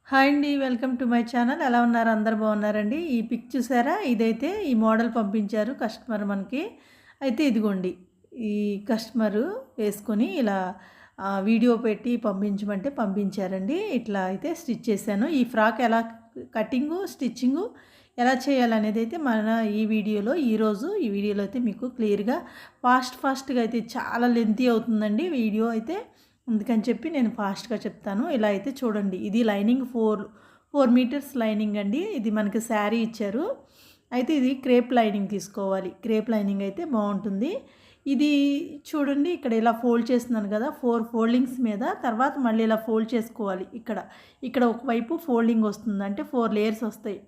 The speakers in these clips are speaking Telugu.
హాయ్ అండి. Welcome to my channel. ఎలా ఉన్నారు? అందరూ బాగున్నారండి. ఈ పిక్ చూసారా? ఇదైతే ఈ మోడల్ పంపించారు కస్టమర్ మనకి. అయితే ఇదిగోండి. ఈ కస్టమరు వేసుకొని ఇలా వీడియో పెట్టి పంపించమంటే పంపించారండి. ఇట్లా అయితే స్టిచ్ చేశాను. ఈ ఫ్రాక్ ఎలా కటింగు, స్టిచ్చింగు ఎలా చేయాలనేది అయితే మన ఈ వీడియోలో ఈ వీడియోలో అయితే మీకు క్లియర్‌గా ఫాస్ట్‌గా అయితే చాలా లెంతీ అవుతుందండి వీడియో అయితే. అందుకని చెప్పి నేను ఫాస్ట్గా చెప్తాను. ఇలా అయితే చూడండి, ఇది లైనింగ్ 4 మీటర్స్ లైనింగ్ అండి. ఇది మనకి శారీ ఇచ్చారు. అయితే ఇది క్రేప్ లైనింగ్ తీసుకోవాలి. క్రేప్ లైనింగ్ అయితే బాగుంటుంది. ఇది చూడండి, ఇక్కడ ఇలా ఫోల్డ్ చేస్తున్నాను కదా, 4 ఫోల్డింగ్స్ మీద తర్వాత మళ్ళీ ఇలా ఫోల్డ్ చేసుకోవాలి. ఇక్కడ ఒకవైపు ఫోల్డింగ్ వస్తుంది, అంటే 4 లేయర్స్ వస్తాయి,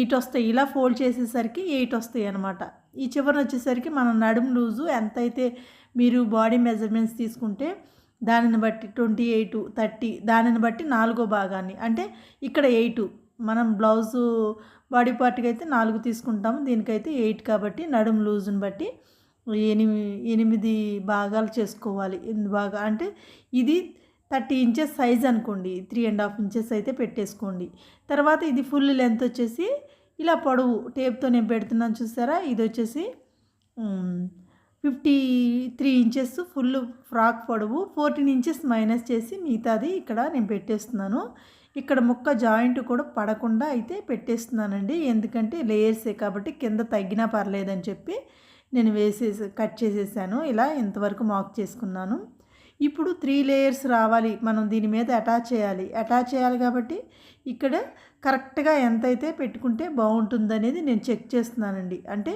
8 వస్తాయి. ఇలా ఫోల్డ్ చేసేసరికి 8 వస్తాయి అనమాట. ఈ చివరన వచ్చేసరికి మనం నడుము లూజు ఎంతైతే మీరు బాడీ మెజర్మెంట్స్ తీసుకుంటే దానిని బట్టి 28, 30 దానిని బట్టి 4 భాగాన్ని, అంటే ఇక్కడ 8 మనం బ్లౌజు బాడీ పార్ట్కి అయితే 4 తీసుకుంటాము, దీనికైతే 8 కాబట్టి నడుము లూజుని బట్టి 8 భాగాలు చేసుకోవాలి. 8 భాగా అంటే ఇది 30 ఇంచెస్ సైజ్ అనుకోండి, 3.5 ఇంచెస్ అయితే పెట్టేసుకోండి. తర్వాత ఇది ఫుల్ లెంత్ వచ్చేసి ఇలా పొడవు టేప్తో నేను పెడుతున్నాను చూసారా, ఇది వచ్చేసి 53 ఇంచెస్ ఫుల్ ఫ్రాక్ పొడవు, 14 ఇంచెస్ మైనస్ చేసి మిగతాది ఇక్కడ నేను పెట్టేస్తున్నాను. ఇక్కడ ముక్క జాయింట్ కూడా పడకుండా అయితే పెట్టేస్తున్నానండి, ఎందుకంటే లేయర్సే కాబట్టి కింద తగ్గినా పర్లేదని చెప్పి నేను కట్ చేసేసాను. ఇలా ఇంతవరకు మార్క్ చేసుకున్నాను. ఇప్పుడు 3 లేయర్స్ రావాలి, మనం దీని మీద అటాచ్ చేయాలి కాబట్టి ఇక్కడ కరెక్ట్గా ఎంతైతే పెట్టుకుంటే బాగుంటుందనేది నేను చెక్ చేస్తున్నానండి. అంటే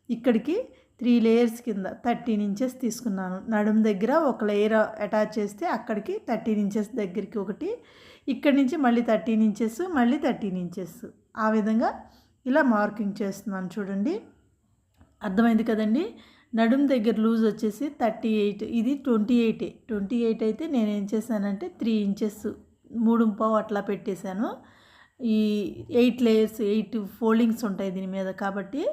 ఇక్కడికి 3 లేయర్స్ కింద 13 ఇంచెస్ తీసుకున్నాను. నడుము దగ్గర ఒక లేయర్ అటాచ్ చేస్తే అక్కడికి 13 ఇంచెస్ దగ్గరికి ఒకటి, ఇక్కడి నుంచి మళ్ళీ 13 ఇంచెస్, మళ్ళీ 13 ఇంచెస్, ఆ విధంగా ఇలా మార్కింగ్ చేస్తున్నాను. చూడండి, అర్థమైంది కదండి. నడుము దగ్గర లూజ్ వచ్చేసి 38, ఇది 28 అయితే నేనేం చేశానంటే 3 ఇంచెస్ 3.5 అట్లా పెట్టేశాను. ఈ 8 లేయర్స్ 8 ఫోల్డింగ్స్ ఉంటాయి దీని మీద కాబట్టి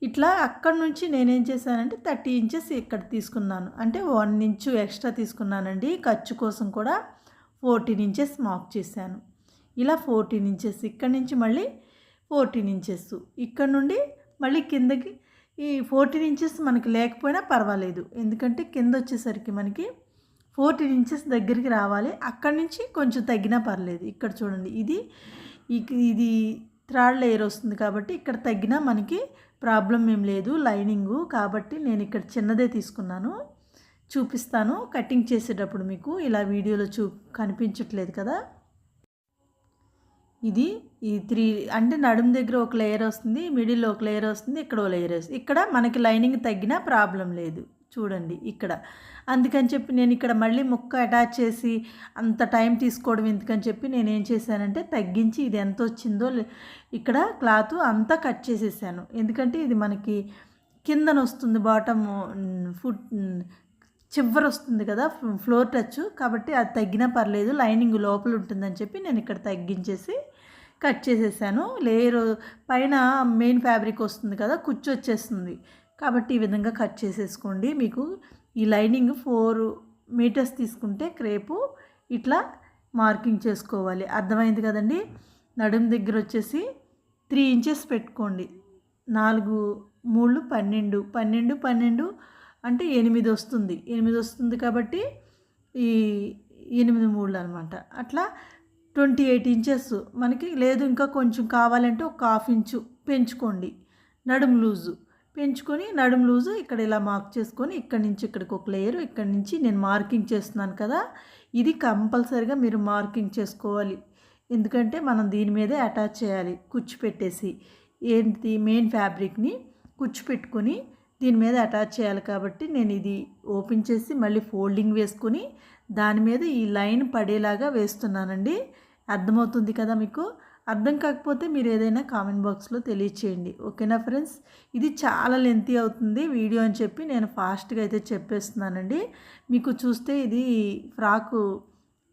ఇట్లా అక్కడ నుంచి నేనేం చేశానంటే 30 ఇంచెస్ ఇక్కడ తీసుకున్నాను, అంటే 1 ఇంచు ఎక్స్ట్రా తీసుకున్నానండి. ఖర్చు కోసం కూడా 14 ఇంచెస్ మార్క్ చేశాను. ఇలా 14 ఇంచెస్ ఇక్కడ నుంచి మళ్ళీ 14 ఇంచెస్ ఇక్కడ నుండి మళ్ళీ కిందకి. ఈ 14 ఇంచెస్ మనకి లేకపోయినా పర్వాలేదు, ఎందుకంటే కింద వచ్చేసరికి మనకి 14 ఇంచెస్ దగ్గరికి రావాలి. అక్కడి నుంచి కొంచెం తగ్గినా పర్లేదు. ఇక్కడ చూడండి, ఇది థర్డ్ లేయర్ వస్తుంది కాబట్టి ఇక్కడ తగ్గినా మనకి ప్రాబ్లం ఏం లేదు లైనింగు కాబట్టి. నేను ఇక్కడ చిన్నదే తీసుకున్నాను, చూపిస్తాను కటింగ్ చేసేటప్పుడు. మీకు ఇలా వీడియోలో కనిపించట్లేదు కదా. ఈ 3 అంటే నడుము దగ్గర ఒక లేయర్ వస్తుంది, మిడిల్లో ఒక లేయర్ వస్తుంది, ఇక్కడ ఒక లేయర్ వస్తుంది. ఇక్కడ మనకి లైనింగ్ తగ్గినా ప్రాబ్లం లేదు చూడండి ఇక్కడ. అందుకని చెప్పి నేను ఇక్కడ మళ్ళీ ముక్క అటాచ్ చేసి అంత టైం తీసుకోవడం ఎందుకని చెప్పి నేను ఏం చేశానంటే తగ్గించి ఇది ఎంత వచ్చిందో ఇక్కడ క్లాత్ అంతా కట్ చేసేసాను. ఎందుకంటే ఇది మనకి కిందన వస్తుంది, బాటమ్ ఫుట్ చివరి వస్తుంది కదా ఫ్లోర్ టచ్, కాబట్టి అది తగ్గినా పర్లేదు, లైనింగ్ లోపల ఉంటుందని చెప్పి నేను ఇక్కడ తగ్గించేసి కట్ చేసేసాను. లేయర్ పైన మెయిన్ ఫ్యాబ్రిక్ వస్తుంది కదా, కుచ్చు వచ్చేస్తుంది కాబట్టి ఈ విధంగా కట్ చేసేసుకోండి. మీకు ఈ లైనింగ్ 4 మీటర్స్ తీసుకుంటే క్రేపు ఇట్లా మార్కింగ్ చేసుకోవాలి. అర్థమైంది కదండి. నడుము దగ్గర వచ్చేసి 3 ఇంచెస్ పెట్టుకోండి. 4 3 12 12 12 అంటే 8 వస్తుంది. 8 వస్తుంది కాబట్టి ఈ 8 3 అనమాట. అట్లా 28 ఇంచెస్ మనకి లేదు, ఇంకా కొంచెం కావాలంటే ఒక 1/2 ఇంచు పెంచుకోండి. నడుము లూజు పెంచుకొని నడుము లూజు ఇక్కడ ఇలా మార్క్ చేసుకొని ఇక్కడి నుంచి ఇక్కడికి ఒక లేయర్, ఇక్కడి నుంచి నేను మార్కింగ్ చేస్తున్నాను కదా, ఇది కంపల్సరీగా మీరు మార్కింగ్ చేసుకోవాలి. ఎందుకంటే మనం దీని మీదే అటాచ్ చేయాలి, కుచ్చు పెట్టేసి మెయిన్ ఫ్యాబ్రిక్ని కుచ్చు పెట్టుకొని దీని మీద అటాచ్ చేయాలి కాబట్టి నేను ఇది ఓపెన్ చేసి మళ్ళీ ఫోల్డింగ్ వేసుకొని దాని మీద ఈ లైన్ పడేలాగా వేస్తున్నానండి. అర్థమవుతుంది కదా మీకు. అర్థం కాకపోతే మీరు ఏదైనా కామెంట్ బాక్స్లో తెలియచేయండి, ఓకేనా ఫ్రెండ్స్. ఇది చాలా లెంతీ అవుతుంది వీడియో అని చెప్పి నేను ఫాస్ట్గా అయితే చెప్పేస్తున్నానండి. మీకు చూస్తే ఇది ఫ్రాకు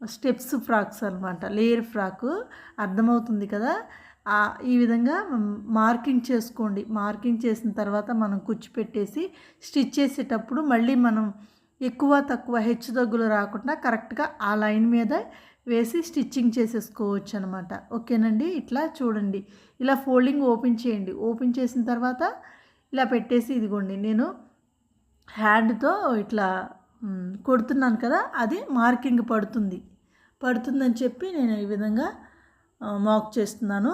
స్టెప్స్ ఫ్రాక్స్ అనమాట, లేయర్ ఫ్రాకు, అర్థమవుతుంది కదా. ఈ విధంగా మార్కింగ్ చేసుకోండి. మార్కింగ్ చేసిన తర్వాత మనం కుచ్చు పెట్టేసి స్టిచ్ చేసేటప్పుడు మళ్ళీ మనం ఎక్కువ తక్కువ హెచ్చు తగ్గులు రాకుండా కరెక్ట్గా ఆ లైన్ మీద వేసి స్టిచ్చింగ్ చేసేసుకోవచ్చు అనమాట. ఓకేనండి. ఇట్లా చూడండి, ఇలా ఫోల్డింగ్ ఓపెన్ చేయండి. ఓపెన్ చేసిన తర్వాత ఇలా పెట్టేసి ఇదిగోండి నేను హ్యాండ్తో ఇట్లా కొడుతున్నాను కదా, అది మార్కింగ్ పడుతుందని చెప్పి నేను ఈ విధంగా మార్క్ చేస్తున్నాను.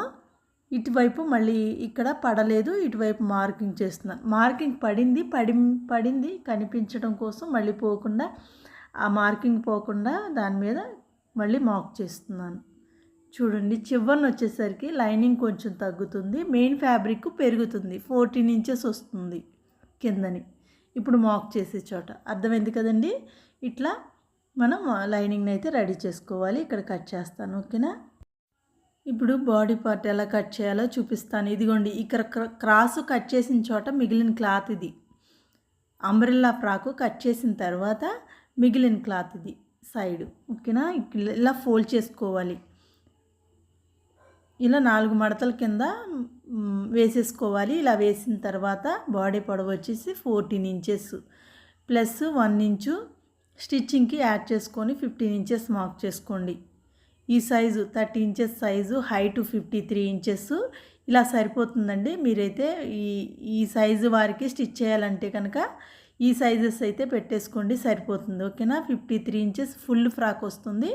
ఇటువైపు మళ్ళీ ఇక్కడ పడలేదు, ఇటువైపు మార్కింగ్ చేస్తున్నాను. మార్కింగ్ పడింది కనిపించడం కోసం మళ్ళీ పోకుండా, ఆ మార్కింగ్ పోకుండా దాని మీద మళ్ళీ మార్క్ చేస్తున్నాను. చూడండి, చివరన వచ్చేసరికి లైనింగ్ కొంచెం తగ్గుతుంది, మెయిన్ ఫ్యాబ్రిక్ పెరుగుతుంది, 14 ఇంచెస్ వస్తుంది కిందని. ఇప్పుడు మార్క్ చేసే చోట అర్థమైంది కదండి. ఇట్లా మనం లైనింగ్ని అయితే రెడీ చేసుకోవాలి. ఇక్కడ కట్ చేస్తాను. ఓకేనా. ఇప్పుడు బాడీ పార్ట్ ఎలా కట్ చేయాలో చూపిస్తాను. ఇదిగోండి, ఇక్కడ క్రాసు కట్ చేసిన చోట మిగిలిన క్లాత్ ఇది. అంబ్రెల్లా ఫ్రాకు కట్ చేసిన తర్వాత మిగిలిన క్లాత్ ఇది సైడ్. ఓకేనా. ఇలా ఫోల్డ్ చేసుకోవాలి. ఇలా 4 మడతల కింద వేసేసుకోవాలి. ఇలా వేసిన తర్వాత బాడీ పొడవు వచ్చేసి 14 ఇంచెస్ ప్లస్ 1 ఇంచు స్టిచ్చింగ్కి యాడ్ చేసుకొని 15 ఇంచెస్ మార్క్ చేసుకోండి. ఈ size 30 inches size, height 53 inches ఇలా సరిపోతుందండి. మీరైతే ఈ సైజు వారికి స్టిచ్ చేయాలంటే కనుక ఈ సైజెస్ అయితే పెట్టేసుకోండి, సరిపోతుంది. ఓకేనా. 53 ఇంచెస్ ఫుల్ ఫ్రాక్ వస్తుంది.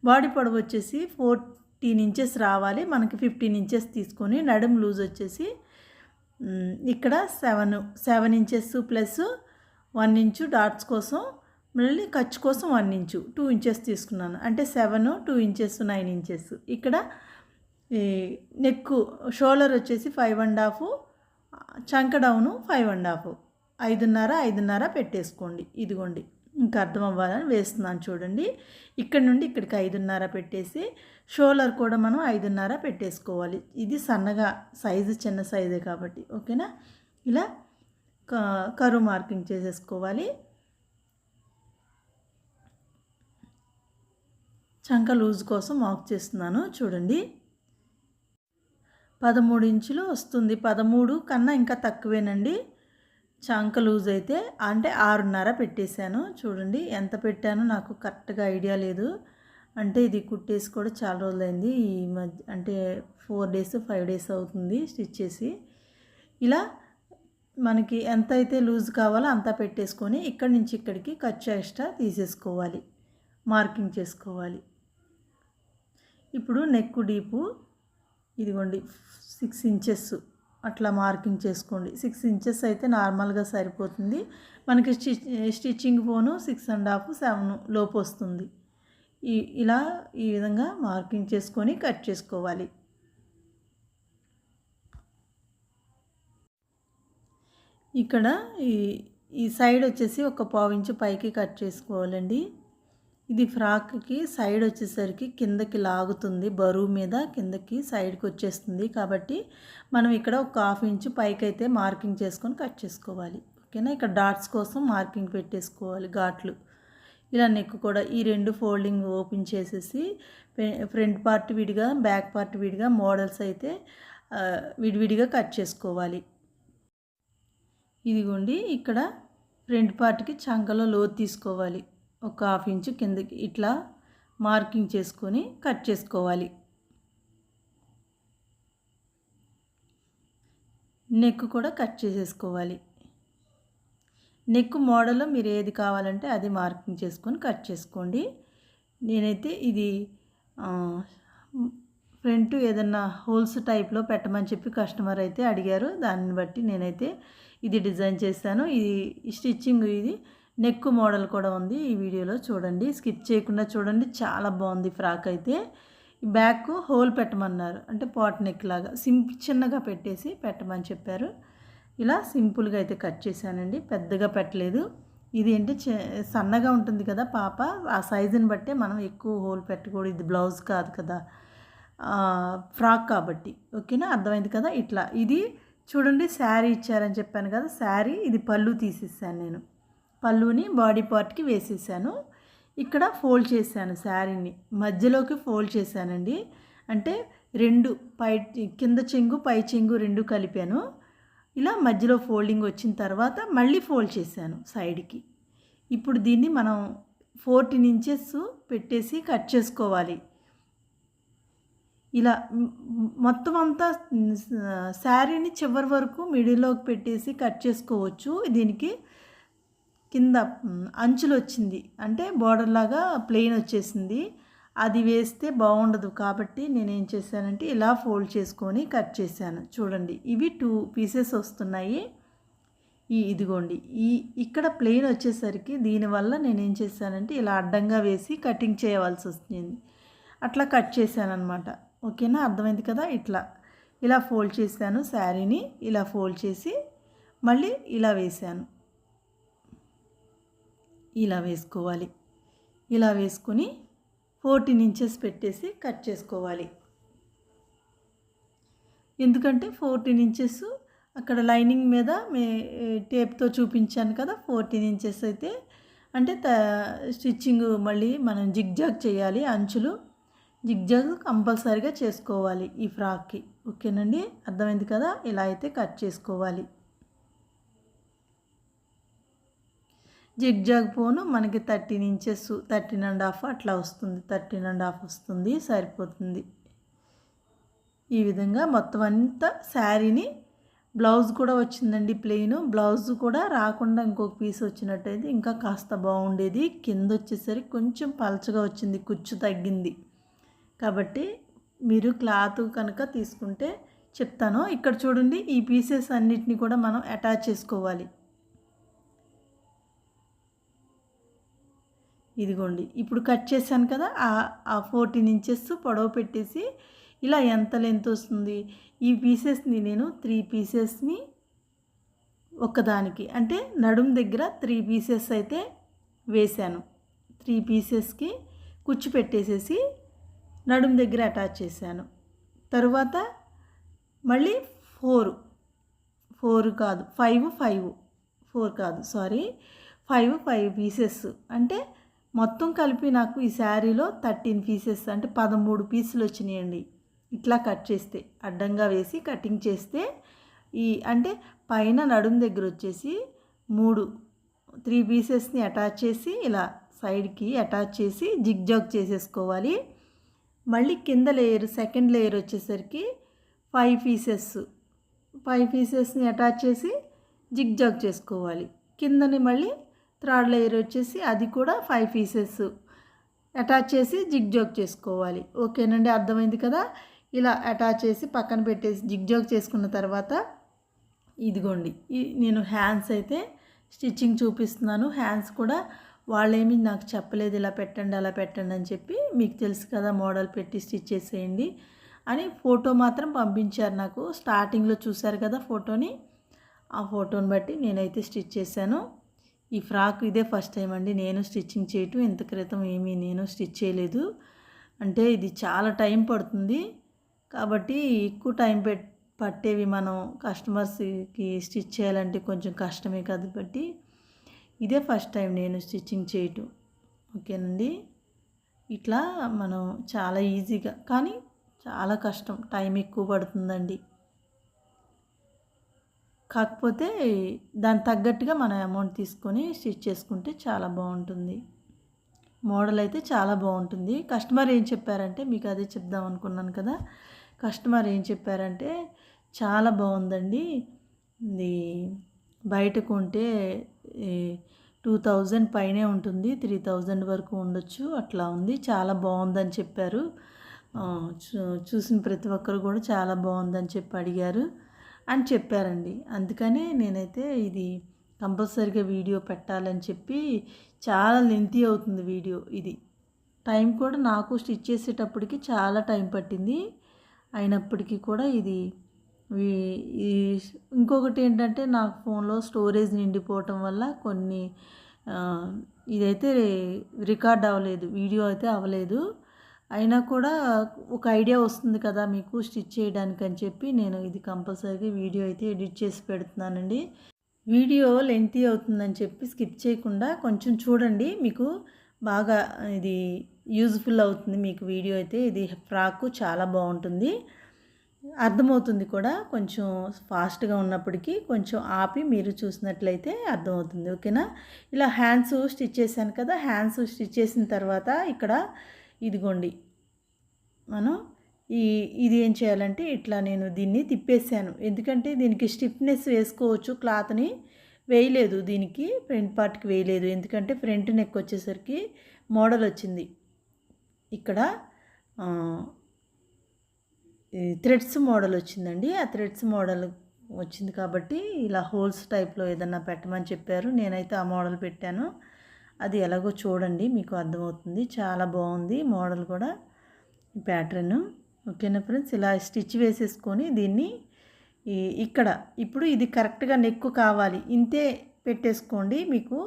బాడీ పొడవు వచ్చేసి 14 ఇంచెస్ రావాలి. మనకి 15 ఇంచెస్ తీసుకొని నడుము లూజ్ వచ్చేసి ఇక్కడ 7 ఇంచెస్ ప్లస్ 1 ఇంచు డాట్స్ కోసం, మళ్ళీ ఖర్చు కోసం 1 ఇంచు 2 ఇంచెస్ తీసుకున్నాను. అంటే 7, 2 ఇంచెస్ 9 ఇంచెస్. ఇక్కడ నెక్ షోల్డర్ వచ్చేసి 5.5, చంక డౌను 5.5, 5.5 పెట్టేసుకోండి. ఇదిగోండి, ఇంకా అర్థం అవ్వాలని వేస్తున్నాను చూడండి. ఇక్కడ నుండి ఇక్కడికి 5.5 పెట్టేసి షోల్డర్ కూడా మనం 5.5 పెట్టేసుకోవాలి. ఇది సన్నగా సైజు చిన్న సైజే కాబట్టి. ఓకేనా. ఇలా కరువు మార్కింగ్ చేసేసుకోవాలి. చంక లూజ్ కోసం మార్క్ చేస్తున్నాను చూడండి. 13 ఇంచులు వస్తుంది. 13 కన్నా ఇంకా తక్కువేనండి. చంక లూజ్ అయితే అంటే 6.5 పెట్టేశాను. చూడండి ఎంత పెట్టానో నాకు కరెక్ట్గా ఐడియా లేదు. అంటే ఇది కుట్టేసి కూడా చాలా రోజులైంది. ఈ మధ్య అంటే 4 డేస్ 5 డేస్ అవుతుంది స్టిచ్ చేసి. ఇలా మనకి ఎంత అయితే లూజ్ కావాలో అంతా పెట్టేసుకొని ఇక్కడి నుంచి ఇక్కడికి ఖర్చు ఎక్స్ట్రా తీసేసుకోవాలి, మార్కింగ్ చేసుకోవాలి. ఇప్పుడు నెక్ డీపు ఇదిగోండి 6 ఇంచెస్ అట్లా మార్కింగ్ చేసుకోండి. 6 ఇంచెస్ అయితే నార్మల్గా సరిపోతుంది. మనకి స్టిచ్చింగ్ పోను 6.5, 7 లోపు వస్తుంది. ఇలా ఈ విధంగా మార్కింగ్ చేసుకొని కట్ చేసుకోవాలి. ఇక్కడ ఈ సైడ్ వచ్చేసి ఒక 1/4 ఇంచు పైకి కట్ చేసుకోవాలండి. ఇది ఫ్రాక్కి సైడ్ వచ్చేసరికి కిందకి లాగుతుంది, బరువు మీద కిందకి సైడ్కి వచ్చేస్తుంది. కాబట్టి మనం ఇక్కడ ఒక 1/2 ఇంచు పైకి అయితే మార్కింగ్ చేసుకొని కట్ చేసుకోవాలి. ఓకేనా. ఇక్కడ డాట్స్ కోసం మార్కింగ్ పెట్టేసుకోవాలి, ఘాట్లు. ఇలా నెక్ కూడా ఈ 2 ఫోల్డింగ్ ఓపెన్ చేసేసి ఫ్రంట్ పార్ట్ విడిగా, బ్యాక్ పార్ట్ విడిగా, మోడల్స్ అయితే విడివిడిగా కట్ చేసుకోవాలి. ఇదిగోండి, ఇక్కడ ఫ్రంట్ పార్ట్కి చంకలో లోతు తీసుకోవాలి. ఒక 1/2 ఇంచు కిందకి ఇట్లా మార్కింగ్ చేసుకొని కట్ చేసుకోవాలి. నెక్ కూడా కట్ చేసేసుకోవాలి. నెక్ మోడల్లో మీరు ఏది కావాలంటే అది మార్కింగ్ చేసుకొని కట్ చేసుకోండి. నేనైతే ఇది ఫ్రంట్ ఏదన్నా హోల్స్ టైప్లో పెట్టమని చెప్పి కస్టమర్ అయితే అడిగారు. దాన్ని బట్టి నేనైతే ఇది డిజైన్ చేశాను. ఇది స్టిచ్చింగ్, ఇది నెక్ మోడల్ కూడా ఉంది. ఈ వీడియోలో చూడండి, స్కిప్ చేయకుండా చూడండి. చాలా బాగుంది ఫ్రాక్ అయితే. బ్యాక్ హోల్ పెట్టమన్నారు, అంటే పాట్ నెక్ లాగా చిన్నగా పెట్టేసి పెట్టమని చెప్పారు. ఇలా సింపుల్గా అయితే కట్ చేశానండి, పెద్దగా పెట్టలేదు. ఇది ఏంటి సన్నగా ఉంటుంది కదా పాప, ఆ సైజుని బట్టే మనం ఎక్కువ హోల్ పెట్టకూడదు. ఇది బ్లౌజ్ కాదు కదా, ఫ్రాక్ కాబట్టి. ఓకేనా, అర్థమైంది కదా. ఇట్లా ఇది చూడండి, శారీ ఇచ్చారని చెప్పాను కదా, శారీ ఇది పళ్ళు తీసేసాను నేను. పళ్ళుని బాడీ పార్ట్కి వేసేసాను. ఇక్కడ ఫోల్డ్ చేశాను, శారీని మధ్యలోకి ఫోల్డ్ చేశానండి. అంటే 2 కింద చెంగు పై చెంగు 2 కలిపాను. ఇలా మధ్యలో ఫోల్డింగ్ వచ్చిన తర్వాత మళ్ళీ ఫోల్డ్ చేశాను సైడ్కి. ఇప్పుడు దీన్ని మనం 14 ఇంచెస్ పెట్టేసి కట్ చేసుకోవాలి. ఇలా మొత్తం అంతా శారీని చివరి వరకు మిడిల్లోకి పెట్టేసి కట్ చేసుకోవచ్చు. దీనికి కింద అంచులు వచ్చింది అంటే బోర్డర్ లాగా ప్లెయిన్ వచ్చేసింది. అది వేస్తే బాగుండదు కాబట్టి నేనేం చేశానంటే ఇలా ఫోల్డ్ చేసుకొని కట్ చేశాను. చూడండి ఇవి 2 పీసెస్ వస్తున్నాయి. ఇదిగోండి ఇక్కడ ప్లెయిన్ వచ్చేసరికి దీనివల్ల నేనేం చేశానంటే ఇలా అడ్డంగా వేసి కటింగ్ చేయవలసి వచ్చింది. అట్లా కట్ చేశాను అనమాట. ఓకేనా, అర్థమైంది కదా. ఇలా ఫోల్డ్ చేశాను. శారీని ఇలా ఫోల్డ్ చేసి మళ్ళీ ఇలా వేశాను. ఇలా వేసుకోవాలి. ఇలా వేసుకొని 14 ఇంచెస్ పెట్టేసి కట్ చేసుకోవాలి. ఎందుకంటే 14 ఇంచెస్ అక్కడ లైనింగ్ మీద టేప్తో చూపించాను కదా. 14 ఇంచెస్ అయితే అంటే స్టిచ్చింగ్ మళ్ళీ మనం జిగ్జాగ్ చేయాలి. అంచులు జిగ్జాగ్ కంపల్సరీగా చేసుకోవాలి ఈ ఫ్రాక్కి. ఓకేనండి, అర్థమైంది కదా. ఇలా అయితే కట్ చేసుకోవాలి. జిగ్జాగ్ పోను మనకి 13 ఇంచెస్ 13.5 అట్లా వస్తుంది. 13.5 వస్తుంది, సరిపోతుంది. ఈ విధంగా మొత్తం అంతా శారీని బ్లౌజ్ కూడా వచ్చిందండి ప్లెయిన్. బ్లౌజ్ కూడా రాకుండా ఇంకొక పీస్ వచ్చినట్టయితే ఇంకా కాస్త బాగుండేది. కింద వచ్చేసరికి కొంచెం పలచగా వచ్చింది, కుచ్చు తగ్గింది. కాబట్టి మీరు క్లాత్ కనుక తీసుకుంటే చెప్తాను. ఇక్కడ చూడండి ఈ పీసెస్ అన్నిటిని కూడా మనం అటాచ్ చేసుకోవాలి. ఇదిగోండి ఇప్పుడు కట్ చేశాను కదా. ఆ 14 ఇంచెస్ పొడవు పెట్టేసి ఇలా ఎంత లెంత్ వస్తుంది ఈ పీసెస్ని నేను 3 పీసెస్ని ఒక్కదానికి అంటే నడుం దగ్గర 3 పీసెస్ అయితే వేశాను. 3 పీసెస్కి కుచ్చు పెట్టేసేసి నడుం దగ్గర అటాచ్ చేశాను. తరువాత మళ్ళీ 4 కాదు 5 పీసెస్ అంటే మొత్తం కలిపి నాకు ఈ శారీలో 13 పీసెస్ అంటే 13 పీసులు వచ్చినాయండి. ఇట్లా కట్ చేస్తే అడ్డంగా వేసి కటింగ్ చేస్తే అంటే పైన నడుం దగ్గర వచ్చేసి 3 పీసెస్ని అటాచ్ చేసి ఇలా సైడ్కి అటాచ్ చేసి జిగ్జాగ్ చేసేసుకోవాలి. మళ్ళీ కింద లేయర్ సెకండ్ లేయర్ వచ్చేసరికి 5 పీసెస్ని అటాచ్ చేసి జిగ్జాగ్ చేసుకోవాలి. కిందని మళ్ళీ థర్డ్ లేయర్ వచ్చేసి అది కూడా 5 పీసెస్ అటాచ్ చేసి జిగ్జాగ్ చేసుకోవాలి. ఓకేనండి, అర్థమైంది కదా. ఇలా అటాచ్ చేసి పక్కన పెట్టేసి జిగ్జాగ్ చేసుకున్న తర్వాత ఇదిగోండి నేను హ్యాండ్స్ అయితే స్టిచ్చింగ్ చూపిస్తున్నాను. హ్యాండ్స్ కూడా వాళ్ళేమి నాకు చెప్పలేదు ఇలా పెట్టండి అలా పెట్టండి అని చెప్పి. మీకు తెలుసు కదా మోడల్ పెట్టి స్టిచ్ చేసేయండి అని ఫోటో మాత్రం పంపించారు నాకు. స్టార్టింగ్లో చూశారు కదా ఫోటోని, ఆ ఫోటోని బట్టి నేనైతే స్టిచ్ చేశాను. ఈ ఫ్రాక్ ఇదే ఫస్ట్ టైం అండి నేను స్టిచ్చింగ్ చేయటం. ఇంత క్రితం ఏమీ నేను స్టిచ్ చేయలేదు. అంటే ఇది చాలా టైం పడుతుంది కాబట్టి ఎక్కువ టైం పట్టేవి మనం కస్టమర్స్కి స్టిచ్ చేయాలంటే కొంచెం కష్టమే కాబట్టి ఇదే ఫస్ట్ టైం నేను స్టిచ్చింగ్ చేయటం. ఓకేనండి, ఇట్లా మనం చాలా ఈజీగా కానీ చాలా కష్టం, టైం ఎక్కువ పడుతుందండి. కాకపోతే దానికి తగ్గట్టుగా మనం అమౌంట్ తీసుకొని స్టిచ్ చేసుకుంటే చాలా బాగుంటుంది. మోడల్ అయితే చాలా బాగుంటుంది. కస్టమర్ ఏం చెప్పారంటే మీకు అదే చెప్దాం అనుకున్నాను కదా. కస్టమర్ ఏం చెప్పారంటే చాలా బాగుందండి, ఇది బయట కొంటే 2000 పైనే ఉంటుంది, 3000 వరకు ఉండొచ్చు, అట్లా ఉంది, చాలా బాగుందని చెప్పారు. చూసిన ప్రతి ఒక్కరు కూడా చాలా బాగుందని చెప్పి అడిగారు అని చెప్పారండి. అందుకనే నేనైతే ఇది కంపల్సరీగా వీడియో పెట్టాలని చెప్పి చాలా లెంతీ అవుతుంది వీడియో. ఇది టైం కూడా నాకు స్టిచ్ చేసేటప్పటికి చాలా టైం పట్టింది. అయినప్పటికీ కూడా ఇది ఇంకొకటి ఏంటంటే నాకు ఫోన్లో స్టోరేజ్ నిండిపోవటం వల్ల కొన్ని ఇదైతే రికార్డ్ అవ్వలేదు, వీడియో అయితే అవ్వలేదు. అయినా కూడా ఒక ఐడియా వస్తుంది కదా మీకు స్టిచ్ చేయడానికి అని చెప్పి నేను ఇది కంపల్సరీగా వీడియో అయితే ఎడిట్ చేసి పెడుతున్నానండి. వీడియో లెంతీ అవుతుందని చెప్పి స్కిప్ చేయకుండా కొంచెం చూడండి, మీకు బాగా ఇది యూజ్ఫుల్ అవుతుంది మీకు వీడియో అయితే. ఇది ఫ్రాక్ చాలా బాగుంటుంది. అర్థమవుతుంది కూడా. కొంచెం ఫాస్ట్గా ఉన్నప్పటికీ కొంచెం ఆపి మీరు చూసినట్లయితే అర్థమవుతుంది. ఓకేనా. ఇలా హ్యాండ్స్ స్టిచ్ చేశాను కదా. హ్యాండ్స్ స్టిచ్ చేసిన తర్వాత ఇక్కడ ఇదిగోండి మనం ఇది ఏం చేయాలంటే ఇట్లా నేను దీన్ని తిప్పేసాను. ఎందుకంటే దీనికి స్టిఫ్నెస్ వేసుకోవచ్చు, క్లాత్ని వేయలేదు, దీనికి ఫ్రంట్ పార్ట్కి వేయలేదు. ఎందుకంటే ఫ్రంట్ నెక్ వచ్చేసరికి మోడల్ వచ్చింది. ఇక్కడ థ్రెడ్స్ మోడల్ వచ్చిందండి. ఆ థ్రెడ్స్ మోడల్ వచ్చింది కాబట్టి ఇలా హోల్స్ టైప్లో ఏదన్నా పెట్టమని చెప్పారు. నేనైతే ఆ మోడల్ పెట్టాను. అది ఎలాగో చూడండి, మీకు అర్థమవుతుంది. చాలా బాగుంది మోడల్ కూడా, ప్యాటర్న్. ఓకేనా ఫ్రెండ్స్. ఇలా స్టిచ్ వేసేసుకొని దీన్ని ఇక్కడ ఇప్పుడు ఇది కరెక్ట్గా నెక్కు కావాలి, ఇంతే పెట్టేసుకోండి. మీకు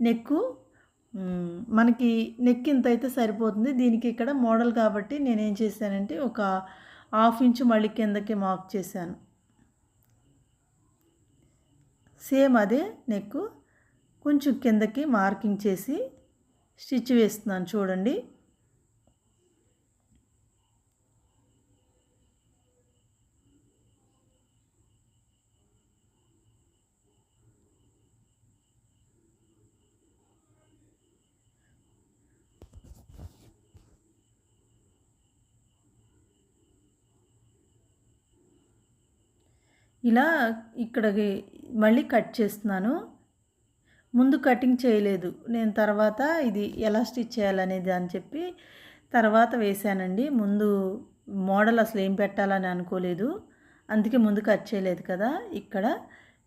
నెక్కు మనకి నెక్ ఇంత అయితే సరిపోతుంది. దీనికి ఇక్కడ మోడల్ కాబట్టి నేనేం చేశానంటే ఒక 1/2 ఇంచు మళ్ళీ కిందకి మార్క్ చేశాను. సేమ్ అదే నెక్ కొంచెం కిందకి మార్కింగ్ చేసి స్టిచ్ వేస్తున్నాను చూడండి. ఇలా ఇక్కడికి మళ్ళీ కట్ చేస్తున్నాను. ముందు కటింగ్ చేయలేదు నేను, తర్వాత ఇది ఎలా స్టిచ్ చేయాలనేది అని చెప్పి తర్వాత వేసానండి. ముందు మోడల్ అసలు ఏం పెట్టాలని అనుకోలేదు, అందుకే ముందు కట్ చేయలేదు కదా. ఇక్కడ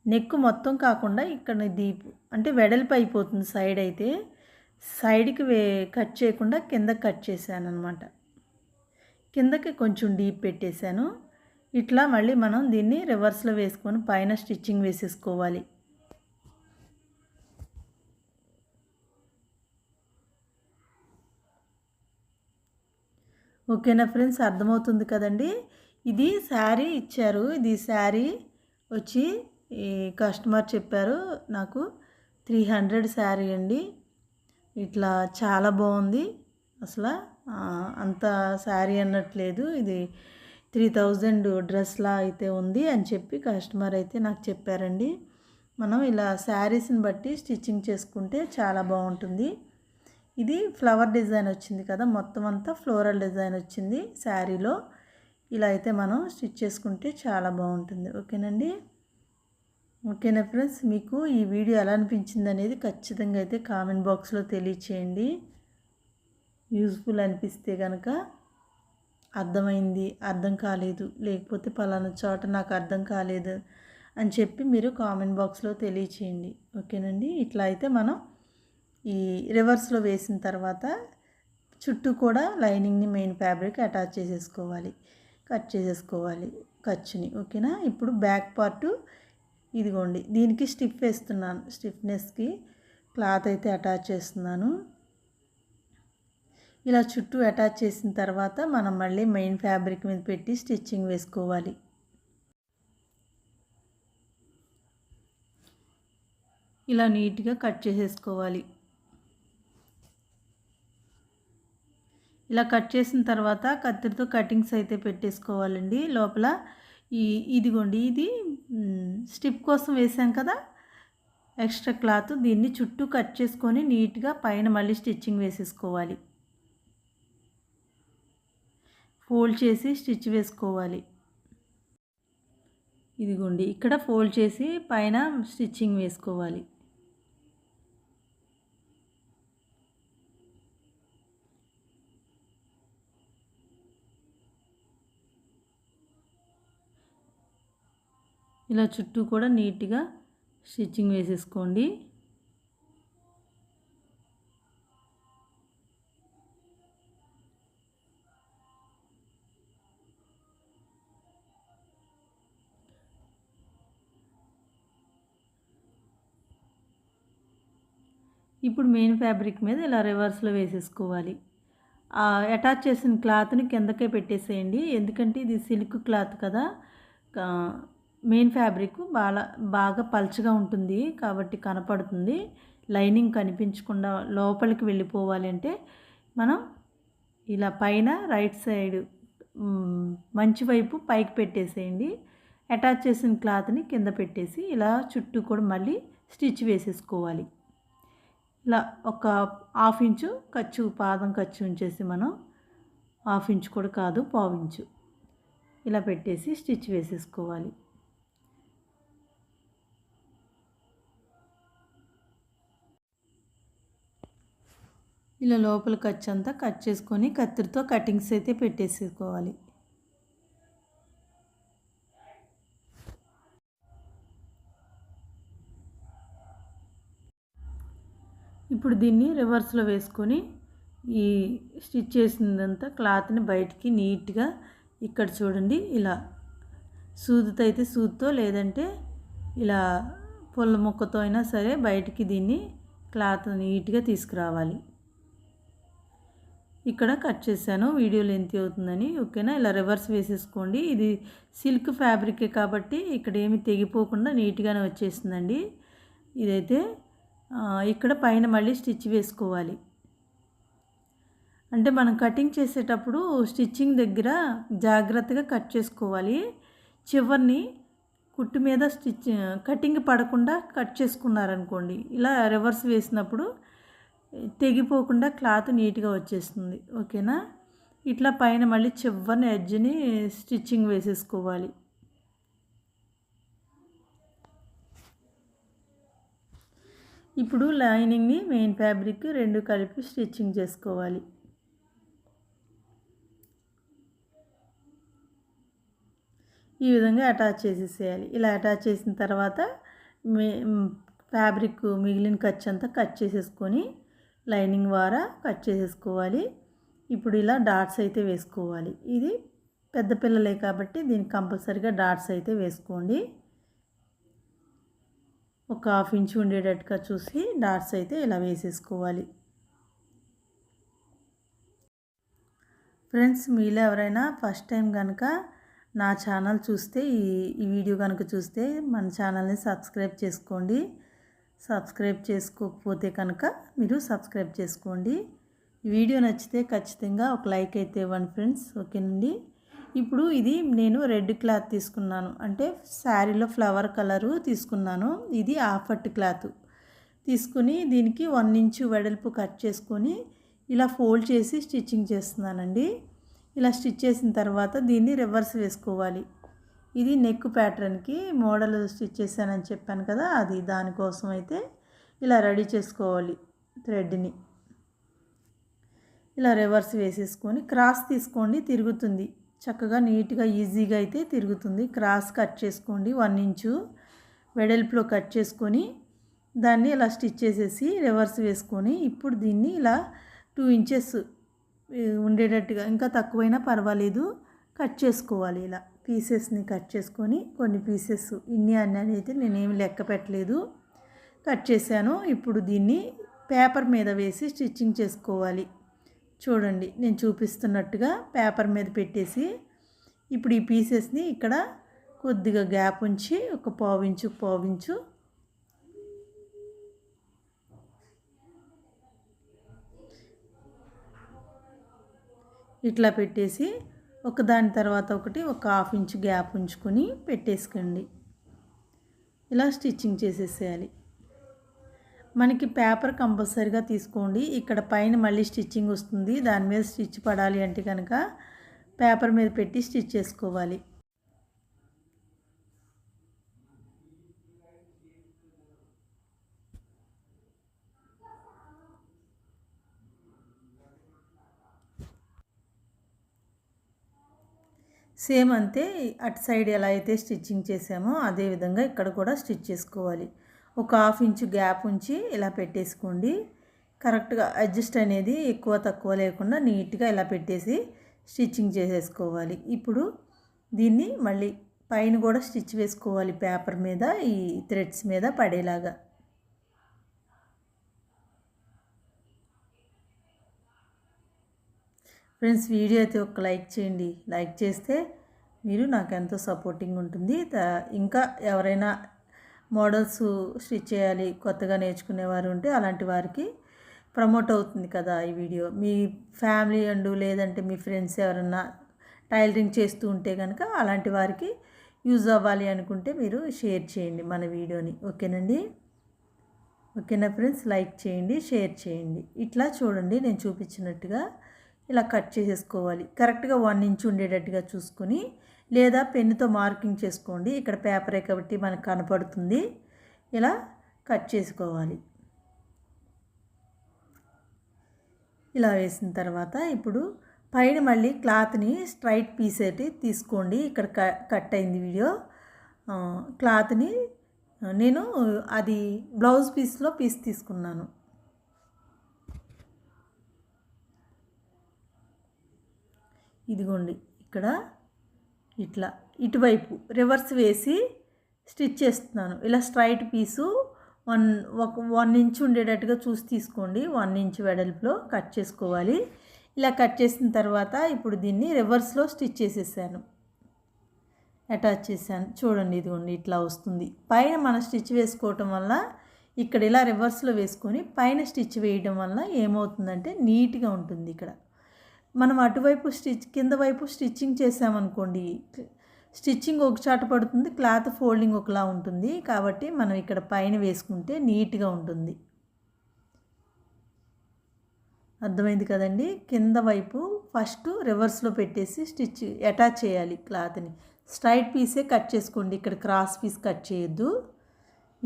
నెక్ మొత్తం కాకుండా ఇక్కడ డీప్ అంటే వెడల్పు అయిపోతుంది సైడ్, అయితే సైడ్కి కట్ చేయకుండా కింద కట్ చేశాను అనమాట. కిందకి కొంచెం డీప్ పెట్టేశాను. ఇట్లా మళ్ళీ మనం దీన్ని రివర్స్లో వేసుకొని పైన స్టిచ్చింగ్ వేసేసుకోవాలి. ఓకేనా ఫ్రెండ్స్, అర్థమవుతుంది కదండి. ఇది శారీ ఇచ్చారు, ఇది శారీ వచ్చి ఈ కస్టమర్ చెప్పారు నాకు 300 శారీ అండి. ఇట్లా చాలా బాగుంది, అసలు అంత శారీ అన్నట్లేదు, ఇది 3000 డ్రెస్లా అయితే ఉంది అని చెప్పి కస్టమర్ అయితే నాకు చెప్పారండి. మనం ఇలా శారీస్ని బట్టి స్టిచ్చింగ్ చేసుకుంటే చాలా బాగుంటుంది. ఇది ఫ్లవర్ డిజైన్ వచ్చింది కదా, మొత్తం అంతా ఫ్లోరల్ డిజైన్ వచ్చింది శారీలో. ఇలా అయితే మనం స్టిచ్ చేసుకుంటే చాలా బాగుంటుంది. ఓకేనండి. ఓకేనా ఫ్రెండ్స్, మీకు ఈ వీడియో ఎలా అనిపించింది అనేది ఖచ్చితంగా అయితే కామెంట్ బాక్స్లో తెలియచేయండి. యూజ్ఫుల్ అనిపిస్తే కనుక అర్థమైంది, అర్థం కాలేదు, లేకపోతే పలానా చోట నాకు అర్థం కాలేదు అని చెప్పి మీరు కామెంట్ బాక్స్లో తెలియచేయండి. ఓకేనండి. ఇట్లా అయితే మనం ఈ రివర్స్లో వేసిన తర్వాత చుట్టూ కూడా లైనింగ్ని మెయిన్ ఫ్యాబ్రిక్ అటాచ్ చేసేసుకోవాలి, కట్ చేసేసుకోవాలి ఖర్చుని. ఓకేనా. ఇప్పుడు బ్యాక్ పార్టు ఇదిగోండి, దీనికి స్టిఫ్ వేస్తున్నాను, స్టిఫ్నెస్కి క్లాత్ అయితే అటాచ్ చేస్తున్నాను. ఇలా చుట్టూ అటాచ్ చేసిన తర్వాత మనం మళ్ళీ మెయిన్ ఫ్యాబ్రిక్ మీద పెట్టి స్టిచ్చింగ్ వేసుకోవాలి. ఇలా నీట్గా కట్ చేసేసుకోవాలి. ఇలా కట్ చేసిన తర్వాత కత్తిరితో కటింగ్స్ అయితే పెట్టేసుకోవాలండి. లోపల ఇదిగోండి, ఇది స్టిప్ కోసం వేసాం కదా ఎక్స్ట్రా క్లాత్, దీన్ని చుట్టూ కట్ చేసుకొని నీట్గా పైన మళ్ళీ స్టిచ్చింగ్ వేసేసుకోవాలి. ఫోల్డ్ చేసి స్టిచ్ వేసుకోవాలి. ఇదిగోండి, ఇక్కడ ఫోల్డ్ చేసి పైన స్టిచ్చింగ్ వేసుకోవాలి. ఇలా చుట్టూ కూడా నీట్గా స్టిచ్చింగ్ వేసేసుకోండి. ఇప్పుడు మెయిన్ ఫ్యాబ్రిక్ మీద ఇలా రివర్స్లో వేసేసుకోవాలి. అటాచ్ చేసిన క్లాత్ని కిందకే పెట్టేసేయండి, ఎందుకంటే ఇది సిల్క్ క్లాత్ కదా, మెయిన్ ఫ్యాబ్రిక్ బాగా పల్చగా ఉంటుంది కాబట్టి కనపడుతుంది. లైనింగ్ కనిపించకుండా లోపలికి వెళ్ళిపోవాలి అంటే మనం ఇలా పైన రైట్ సైడ్ మంచి వైపు పైకి పెట్టేసేయండి. అటాచ్ చేసిన క్లాత్ని కింద పెట్టేసి ఇలా చుట్టూ కూడా మళ్ళీ స్టిచ్ వేసేసుకోవాలి. ఇలా ఒక 1/2 ఇంచు ఖర్చు, పాదం ఖర్చు ఉంచేసి మనం 1/2 ఇంచు కూడా కాదు, 1/4 ఇంచు ఇలా పెట్టేసి స్టిచ్ వేసేసుకోవాలి. ఇలా లోపల ఖర్చు అంతా కట్ చేసుకొని కత్తిరితో కటింగ్స్ అయితే పెట్టేసుకోవాలి. ఇప్పుడు దీన్ని రివర్స్లో వేసుకొని ఈ స్టిచ్ చేసిందంతా క్లాత్ని బయటికి నీట్గా ఇక్కడ చూడండి, ఇలా సూదితో అయితే సూదితో, లేదంటే ఇలా పొల్ల ముక్కతో అయినా సరే బయటికి దీన్ని క్లాత్ నీట్గా తీసుకురావాలి. ఇక్కడ కట్ చేశాను, వీడియో లెంత్ అవుతుందని. ఓకేనా, ఇలా రివర్స్ వేసేసుకోండి. ఇది సిల్క్ ఫ్యాబ్రికే కాబట్టి ఇక్కడ ఏమి తెగిపోకుండా నీట్గానే వచ్చేసిందండి. ఇదైతే ఇక్కడ పైన మళ్ళీ స్టిచ్ వేసుకోవాలి. అంటే మనం కటింగ్ చేసేటప్పుడు స్టిచ్చింగ్ దగ్గర జాగ్రత్తగా కట్ చేసుకోవాలి. చివరిని కుట్టు మీద కటింగ్ పడకుండా కట్ చేసుకున్నారనుకోండి, ఇలా రివర్స్ వేసినప్పుడు తెగిపోకుండా క్లాత్ నీట్గా వచ్చేస్తుంది. ఓకేనా, ఇట్లా పైన మళ్ళీ చివరిని ఎడ్జ్ని స్టిచ్చింగ్ వేసేసుకోవాలి. ఇప్పుడు లైనింగ్ని మెయిన్ ఫ్యాబ్రిక్ రెండు కలిపి స్టిచ్చింగ్ చేసుకోవాలి. ఈ విధంగా అటాచ్ చేసేసేయాలి. ఇలా అటాచ్ చేసిన తర్వాత ఫ్యాబ్రిక్ మిగిలిన ఖర్చు అంతా కట్ చేసేసుకొని లైనింగ్ ద్వారా కట్ చేసేసుకోవాలి. ఇప్పుడు ఇలా డాట్స్ అయితే వేసుకోవాలి. ఇది పెద్ద పిల్లలే కాబట్టి దీనికి కంపల్సరీగా డాట్స్ అయితే వేసుకోండి. ఒక 1/2 ఇంచు ఉండేటట్టుగా చూసి డాట్స్ అయితే ఇలా వేసేసుకోవాలి. ఫ్రెండ్స్, మీలో ఎవరైనా ఫస్ట్ టైం కనుక నా ఛానల్ చూస్తే ఈ వీడియో కనుక చూస్తే మన ఛానల్ని సబ్స్క్రైబ్ చేసుకోండి. సబ్స్క్రైబ్ చేసుకోకపోతే కనుక మీరు సబ్స్క్రైబ్ చేసుకోండి. ఈ వీడియో నచ్చితే ఖచ్చితంగా ఒక లైక్ అయితే ఇవ్వండి ఫ్రెండ్స్. ఓకేనండి, ఇప్పుడు ఇది నేను రెడ్ క్లాత్ తీసుకున్నాను, అంటే శారీలో ఫ్లవర్ కలరు తీసుకున్నాను. ఇది ఆఫట్ క్లాత్ తీసుకుని దీనికి 1 ఇంచు వెడల్పు కట్ చేసుకొని ఇలా ఫోల్డ్ చేసి స్టిచ్చింగ్ చేస్తున్నానండి. ఇలా స్టిచ్ చేసిన తర్వాత దీన్ని రివర్స్ వేసుకోవాలి. ఇది నెక్ ప్యాటర్న్కి మోడల్ స్టిచ్ చేశానని చెప్పాను కదా, అది దానికోసం అయితే ఇలా రెడీ చేసుకోవాలి. థ్రెడ్ని ఇలా రివర్స్ వేసేసుకొని క్రాస్ తీసుకోండి, తిరుగుతుంది చక్కగా నీట్గా ఈజీగా అయితే తిరుగుతుంది. క్రాస్ కట్ చేసుకోండి, 1 ఇంచు వెడల్పులో కట్ చేసుకొని దాన్ని ఇలా స్టిచ్ చేసేసి రివర్స్ వేసుకొని ఇప్పుడు దీన్ని ఇలా 2 ఇంచెస్ ఉండేటట్టుగా, ఇంకా తక్కువైనా పర్వాలేదు, కట్ చేసుకోవాలి. ఇలా పీసెస్ని కట్ చేసుకొని కొన్ని పీసెస్ ఇన్ని అన్నీ అయితే నేనేమి లెక్క పెట్టలేదు, కట్ చేశాను. ఇప్పుడు దీన్ని పేపర్ మీద వేసి స్టిచ్చింగ్ చేసుకోవాలి. చూడండి, నేను చూపిస్తున్నట్టుగా పేపర్ మీద పెట్టేసి ఇప్పుడు ఈ పీసెస్ని ఇక్కడ కొద్దిగా గ్యాప్ ఉంచి ఒక 1/4 ఇంచు ఇట్లా పెట్టేసి ఒకదాని తర్వాత ఒకటి ఒక 1/2 ఇంచు గ్యాప్ ఉంచుకొని పెట్టేసుకోండి. ఇలా స్టిచ్చింగ్ చేసేసేయాలి. మనకి పేపర్ కంపల్సరీగా తీసుకోండి. ఇక్కడ పైన మళ్ళీ స్టిచ్చింగ్ వస్తుంది, దాని మీద స్టిచ్ పడాలి అంటే కనుక పేపర్ మీద పెట్టి స్టిచ్ చేసుకోవాలి. సేమ్ అంతే, అటు సైడ్ ఎలా అయితే స్టిచ్చింగ్ చేసామో అదే విధంగా ఇక్కడ కూడా స్టిచ్ చేసుకోవాలి. ఒక 1/2 ఇంచు గ్యాప్ ఉంచి ఇలా పెట్టేసుకోండి. కరెక్ట్గా అడ్జస్ట్ అనేది ఎక్కువ తక్కువ లేకుండా నీట్గా ఇలా పెట్టేసి స్టిచ్చింగ్ చేసేసుకోవాలి. ఇప్పుడు దీన్ని మళ్ళీ పైన కూడా స్టిచ్ వేసుకోవాలి పేపర్ మీద, ఈ థ్రెడ్స్ మీద పడేలాగా. ఫ్రెండ్స్, వీడియో అయితే ఒక లైక్ చేయండి. లైక్ చేస్తే మీరు నాకు ఎంతో సపోర్టింగ్ ఉంటుంది. ఇంకా ఎవరైనా మోడల్స్ స్టిచ్ చేయాలి కొత్తగా నేర్చుకునేవారు ఉంటే అలాంటి వారికి ప్రమోట్ అవుతుంది కదా ఈ వీడియో. మీ ఫ్యామిలీ అండ్ లేదంటే మీ ఫ్రెండ్స్ ఎవరన్నా టైలరింగ్ చేస్తూ ఉంటే కనుక అలాంటి వారికి యూజ్ అవ్వాలి అనుకుంటే మీరు షేర్ చేయండి మన వీడియోని. ఓకేనండి. ఓకేనా ఫ్రెండ్స్, లైక్ చేయండి, షేర్ చేయండి. ఇట్లా చూడండి నేను చూపించినట్టుగా ఇలా కట్ చేసేసుకోవాలి. కరెక్ట్గా 1 ఇంచ్ ఉండేటట్టుగా చూసుకొని, లేదా పెన్నుతో మార్కింగ్ చేసుకోండి. ఇక్కడ పేపరే కాబట్టి మనకు కనపడుతుంది. ఇలా కట్ చేసుకోవాలి. ఇలా వేసిన తర్వాత ఇప్పుడు పైన మళ్ళీ క్లాత్ని స్ట్రైట్ పీస్ అయితే తీసుకోండి. ఇక్కడ కట్ అయింది వీడియో. క్లాత్ని నేను అది బ్లౌజ్ పీస్లో పీస్ తీసుకున్నాను. ఇదిగోండి ఇక్కడ ఇట్లా ఇటువైపు రివర్స్ వేసి స్టిచ్ చేస్తున్నాను. ఇలా స్ట్రైట్ పీసు 1 ఇంచ్ ఉండేటట్టుగా చూసి తీసుకోండి. 1 ఇంచ్ వెడల్పులో కట్ చేసుకోవాలి. ఇలా కట్ చేసిన తర్వాత ఇప్పుడు దీన్ని రివర్స్లో స్టిచ్ చేసేసాను, అటాచ్ చేశాను. చూడండి ఇదిగోండి ఇట్లా వస్తుంది. పైన మనం స్టిచ్ వేసుకోవటం వల్ల ఇక్కడ ఇలా రివర్స్లో వేసుకొని పైన స్టిచ్ వేయడం వల్ల ఏమవుతుందంటే నీట్గా ఉంటుంది. ఇక్కడ మనం అటువైపు కింద వైపు స్టిచ్చింగ్ చేసామనుకోండి, స్టిచ్చింగ్ ఒక చాట పడుతుంది, క్లాత్ ఫోల్డింగ్ ఒకలా ఉంటుంది. కాబట్టి మనం ఇక్కడ పైన వేసుకుంటే నీట్గా ఉంటుంది. అర్థమైంది కదండి. కింద వైపు ఫస్ట్ రివర్స్లో పెట్టేసి స్టిచ్ అటాచ్ చేయాలి. క్లాత్ని స్ట్రైట్ పీసే కట్ చేసుకోండి, ఇక్కడ క్రాస్ పీస్ కట్ చేయొద్దు.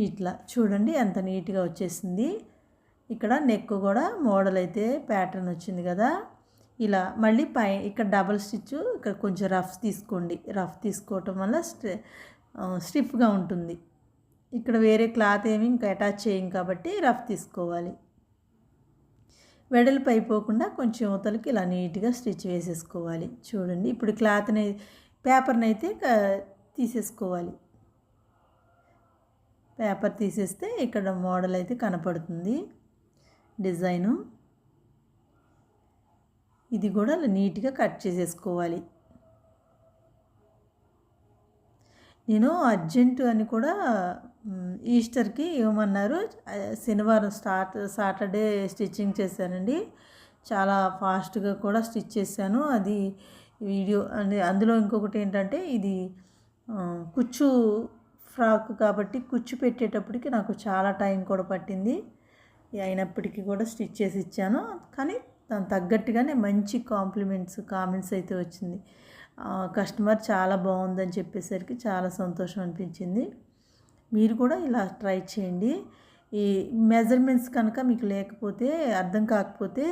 ఇట్లా చూడండి ఎంత నీట్గా వచ్చేసింది. ఇక్కడ నెక్ కూడా మోడల్ అయితే ప్యాటర్న్ వచ్చింది కదా. ఇలా మళ్ళీ ఇక్కడ డబల్ స్టిచ్, ఇక్కడ కొంచెం రఫ్ తీసుకోండి. రఫ్ తీసుకోవటం వల్ల స్టిఫ్గా ఉంటుంది. ఇక్కడ వేరే క్లాత్ ఏమి ఇంకా అటాచ్ చేయం కాబట్టి రఫ్ తీసుకోవాలి. వెడల్పు అయిపోకుండా కొంచెం యువతలకి ఇలా నీట్గా స్టిచ్ వేసేసుకోవాలి. చూడండి ఇప్పుడు క్లాత్ని పేపర్ని అయితే తీసేసుకోవాలి. పేపర్ తీసేస్తే ఇక్కడ మోడల్ అయితే కనపడుతుంది, డిజైను. ఇది కూడా నీట్గా కట్ చేసేసుకోవాలి. నేను అర్జెంటు అని కూడా ఈస్టర్కి ఇవ్వమన్నారు. శనివారం సాటర్డే స్టిచ్చింగ్ చేశానండి. చాలా ఫాస్ట్గా కూడా స్టిచ్ చేశాను. అది వీడియో అందులో ఇంకొకటి ఏంటంటే ఇది కుచ్చు ఫ్రాక్ కాబట్టి కుచ్చు పెట్టేటప్పటికి నాకు చాలా టైం కూడా పట్టింది. అయినప్పటికీ కూడా స్టిచ్ చేసి ఇచ్చాను. కానీ దానికి తగ్గట్టుగానే మంచి కామెంట్స్ అయితే వచ్చింది. కస్టమర్ చాలా బాగుందని చెప్పేసరికి చాలా సంతోషం అనిపించింది. మీరు కూడా ఇలా ట్రై చేయండి. ఈ మెజర్మెంట్స్ కనుక మీకు లేకపోతే, అర్థం కాకపోతే